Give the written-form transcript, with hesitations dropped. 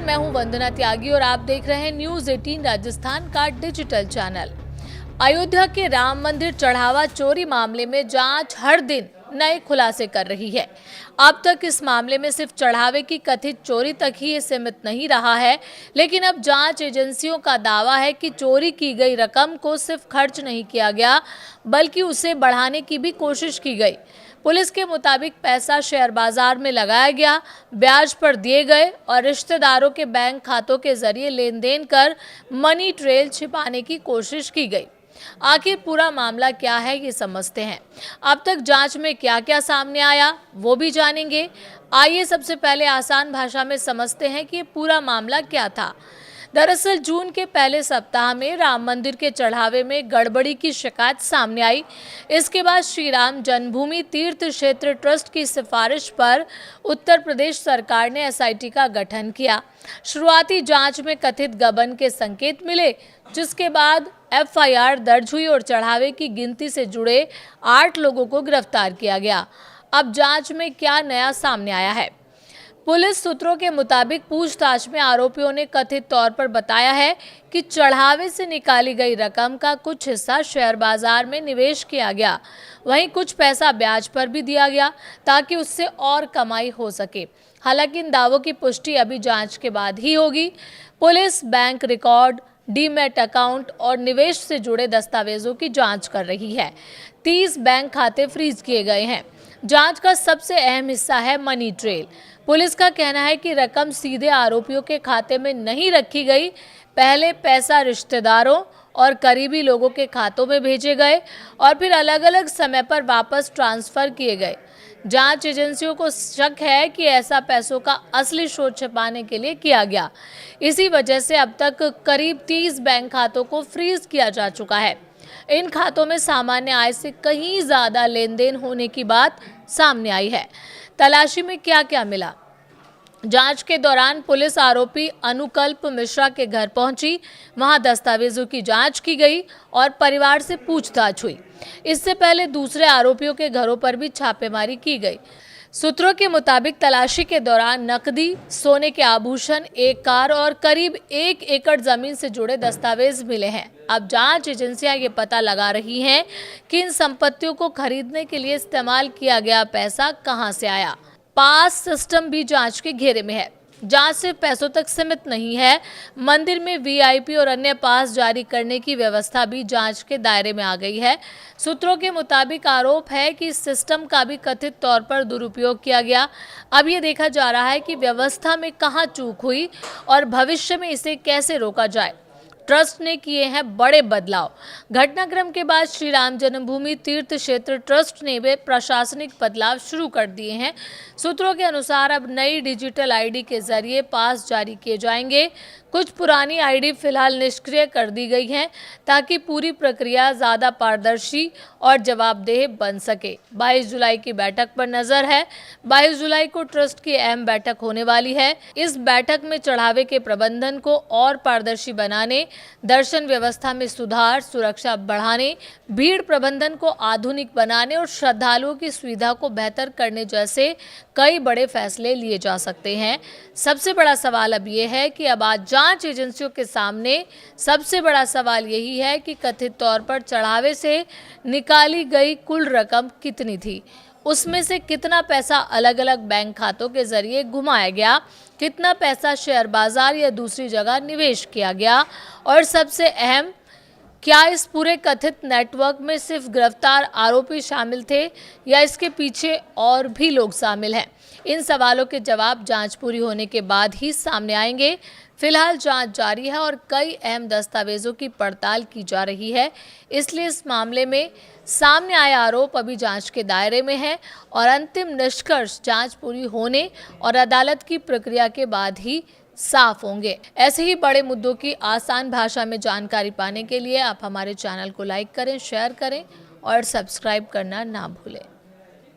मैं हूं वंदना त्यागी और आप देख रहे हैं न्यूज 18 राजस्थान का डिजिटल चैनल। अयोध्या के राम मंदिर चढ़ावा चोरी मामले में जांच हर दिन नए खुलासे कर रही है। अब तक इस मामले में सिर्फ चढ़ावे की कथित चोरी तक ही ये सीमित नहीं रहा है, लेकिन अब जांच एजेंसियों का दावा है कि चोरी की गई रकम को सिर्फ खर्च नहीं किया गया, बल्कि उसे बढ़ाने की भी कोशिश की गई। पुलिस के मुताबिक पैसा शेयर बाजार में लगाया गया, ब्याज पर दिए गए और रिश्तेदारों के बैंक खातों के जरिए लेन देन कर मनी ट्रेल छिपाने की कोशिश की गई। आखिर पूरा मामला क्या है, ये समझते हैं। अब तक जांच में क्या क्या सामने आया वो भी जानेंगे। आइए सबसे पहले आसान भाषा में समझते हैं कि पूरा मामला क्या था। दरअसल जून के पहले सप्ताह में राम मंदिर के चढ़ावे में गड़बड़ी की शिकायत सामने आई। इसके बाद श्री राम जन्मभूमि तीर्थ क्षेत्र ट्रस्ट की सिफारिश पर उत्तर प्रदेश सरकार ने एसआईटी का गठन किया। शुरुआती जांच में कथित गबन के संकेत मिले, जिसके बाद एफआईआर दर्ज हुई और चढ़ावे की गिनती से जुड़े 8 लोगों को गिरफ्तार किया गया। अब जांच में क्या नया सामने आया है? पुलिस सूत्रों के मुताबिक पूछताछ में आरोपियों ने कथित तौर पर बताया है कि चढ़ावे से निकाली गई रकम का कुछ हिस्सा शेयर बाजार में निवेश किया गया, वहीं कुछ पैसा ब्याज पर भी दिया गया ताकि उससे और कमाई हो सके। हालांकि इन दावों की पुष्टि अभी जांच के बाद ही होगी। Police bank record, demat account और निवेश से जुड़े दस्तावेजों की जांच कर रही है। 30 बैंक खाते फ्रीज किए गए हैं। जांच का सबसे अहम हिस्सा है मनी ट्रेल। पुलिस का कहना है कि रकम सीधे आरोपियों के खाते में नहीं रखी गई, पहले पैसा रिश्तेदारों और करीबी लोगों के खातों में भेजे गए और फिर अलग अलग समय पर वापस ट्रांसफर किए गए। जांच एजेंसियों को शक है कि ऐसा पैसों का असली स्रोत छिपाने के लिए किया गया। इसी वजह से अब तक करीब 30 बैंक खातों को फ्रीज किया जा चुका है। इन खातों में सामान्य आय से कहीं ज्यादा लेन देन होने की बात सामने आई है। तलाशी में क्या क्या मिला? जांच के दौरान पुलिस आरोपी अनुकल्प मिश्रा के घर पहुंची। वहां दस्तावेजों की जांच की गई और परिवार से पूछताछ हुई। इससे पहले दूसरे आरोपियों के घरों पर भी छापेमारी की गई। सूत्रों के मुताबिक तलाशी के दौरान नकदी, सोने के आभूषण, एक कार और करीब 1 एकड़ जमीन से जुड़े दस्तावेज मिले हैं। अब जांच एजेंसियां ये पता लगा रही हैं कि इन संपत्तियों को खरीदने के लिए इस्तेमाल किया गया पैसा कहां से आया। पास सिस्टम भी जांच के घेरे में है। जांच सिर्फ पैसों तक सीमित नहीं है, मंदिर में वीआईपी और अन्य पास जारी करने की व्यवस्था भी जांच के दायरे में आ गई है। सूत्रों के मुताबिक आरोप है कि इस सिस्टम का भी कथित तौर पर दुरुपयोग किया गया। अब ये देखा जा रहा है कि व्यवस्था में कहां चूक हुई और भविष्य में इसे कैसे रोका जाए। ट्रस्ट ने किए हैं बड़े बदलाव। घटनाक्रम के बाद श्री राम जन्मभूमि तीर्थ क्षेत्र ट्रस्ट ने भी प्रशासनिक बदलाव शुरू कर दिए हैं। सूत्रों के अनुसार अब नई डिजिटल आईडी के जरिए पास जारी किए जाएंगे। कुछ पुरानी आईडी फिलहाल निष्क्रिय कर दी गई हैं ताकि पूरी प्रक्रिया ज्यादा पारदर्शी और जवाबदेह बन सके। 22 जुलाई की बैठक पर नजर है। 22 जुलाई को ट्रस्ट की अहम बैठक होने वाली है। इस बैठक में चढ़ावे के प्रबंधन को और पारदर्शी बनाने, दर्शन व्यवस्था में सुधार, सुरक्षा बढ़ाने, भीड़ प्रबंधन को आधुनिक बनाने और श्रद्धालुओं की सुविधा को बेहतर करने जैसे कई बड़े फैसले लिए जा सकते हैं। सबसे बड़ा सवाल अब यह है कि अब आज जांच एजेंसियों के सामने सबसे बड़ा सवाल यही है कि कथित तौर पर चढ़ावे से निकाली गई कुल रकम कितनी थी, उसमें से कितना पैसा अलग अलग बैंक खातों के जरिए घुमाया गया, कितना पैसा शेयर बाजार या दूसरी जगह निवेश किया गया, और सबसे अहम, क्या इस पूरे कथित नेटवर्क में सिर्फ गिरफ्तार आरोपी शामिल थे या इसके पीछे और भी लोग शामिल हैं। इन सवालों के जवाब जांच पूरी होने के बाद ही सामने आएंगे। फिलहाल जांच जारी है और कई अहम दस्तावेजों की पड़ताल की जा रही है, इसलिए इस मामले में सामने आए आरोप अभी जांच के दायरे में है और अंतिम निष्कर्ष जांच पूरी होने और अदालत की प्रक्रिया के बाद ही साफ होंगे। ऐसे ही बड़े मुद्दों की आसान भाषा में जानकारी पाने के लिए आप हमारे चैनल को लाइक करें, शेयर करें और सब्सक्राइब करना ना भूलें।